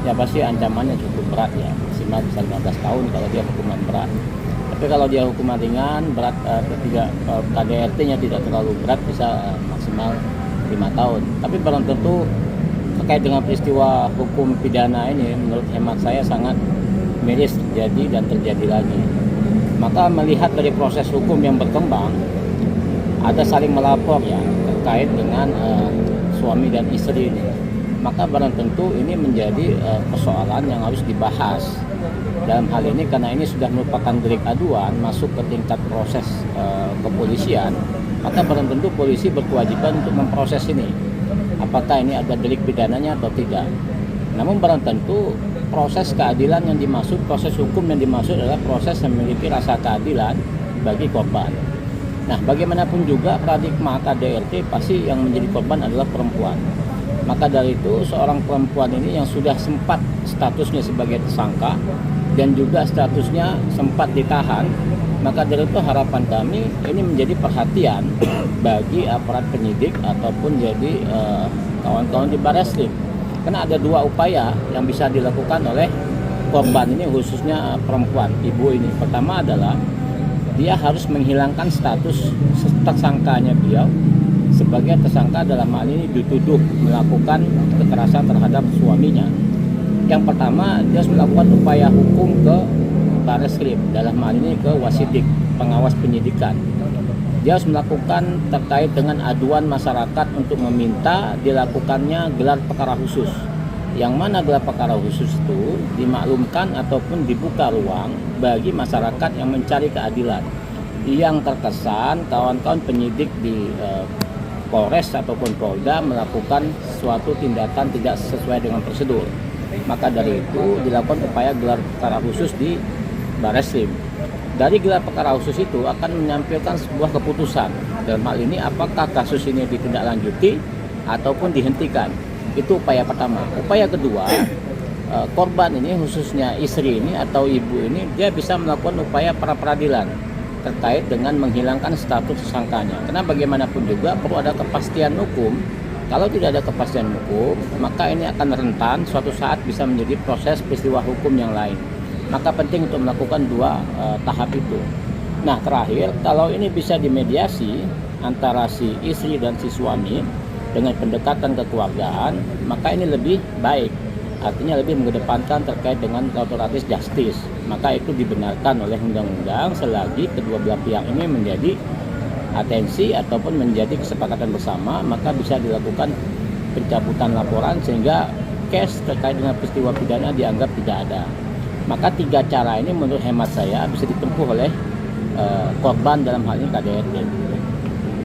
ya pasti ancamannya cukup berat ya, maksimal bisa 15 tahun kalau dia hukuman berat. Tapi kalau dia hukuman ringan, berat KDRT-nya tidak terlalu berat, bisa maksimal 5 tahun. Tapi belum tentu terkait dengan peristiwa hukum pidana ini, menurut hemat saya sangat miris terjadi dan terjadi lagi. Maka melihat dari proses hukum yang berkembang, ada saling melapor ya terkait dengan suami dan istri ini. Maka barang tentu ini menjadi persoalan yang harus dibahas dalam hal ini, karena ini sudah merupakan delik aduan masuk ke tingkat proses kepolisian. Maka barang tentu polisi berkewajiban untuk memproses ini, apakah ini ada delik pidananya atau tidak. Namun barang tentu proses keadilan yang dimaksud, proses hukum yang dimaksud adalah proses yang memiliki rasa keadilan bagi korban. Nah, bagaimanapun juga paradigma KDRT pasti yang menjadi korban adalah perempuan. Maka dari itu seorang perempuan ini yang sudah sempat statusnya sebagai tersangka dan juga statusnya sempat ditahan, maka dari itu harapan kami ini menjadi perhatian bagi aparat penyidik ataupun jadi kawan-kawan di Barreskrim. Karena ada dua upaya yang bisa dilakukan oleh korban ini, khususnya perempuan, ibu ini. Pertama adalah dia harus menghilangkan status tersangkanya beliau sebagai tersangka dalam hal ini dituduh melakukan kekerasan terhadap suaminya. Yang pertama, dia harus melakukan upaya hukum ke Barreskrim, dalam hal ini ke Wasidik, pengawas penyidikan. Dia harus melakukan terkait dengan aduan masyarakat untuk meminta dilakukannya gelar perkara khusus. Yang mana gelar perkara khusus itu dimaklumkan ataupun dibuka ruang bagi masyarakat yang mencari keadilan, yang terkesan kawan-kawan penyidik di Polres ataupun Polda melakukan suatu tindakan tidak sesuai dengan prosedur. Maka dari itu dilakukan upaya gelar perkara khusus di Barreskrim. Dari gelar perkara khusus itu akan menyampaikan sebuah keputusan. Dalam hal ini apakah kasus ini ditindaklanjuti ataupun dihentikan. Itu upaya pertama. Upaya kedua, korban ini khususnya istri ini atau ibu ini, dia bisa melakukan upaya pra peradilan terkait dengan menghilangkan status tersangkanya. Karena bagaimanapun juga perlu ada kepastian hukum. Kalau tidak ada kepastian hukum, maka ini akan rentan suatu saat bisa menjadi proses peristiwa hukum yang lain. Maka penting untuk melakukan dua tahap itu. Nah, terakhir, kalau ini bisa dimediasi antara si istri dan si suami dengan pendekatan kekeluargaan, maka ini lebih baik. Artinya lebih mengedepankan terkait dengan restoratif justice. Maka itu dibenarkan oleh undang-undang selagi kedua belah pihak ini menjadi atensi ataupun menjadi kesepakatan bersama, maka bisa dilakukan pencabutan laporan sehingga case terkait dengan peristiwa pidana dianggap tidak ada. Maka tiga cara ini menurut hemat saya bisa ditempuh oleh korban dalam hal ini KDRT.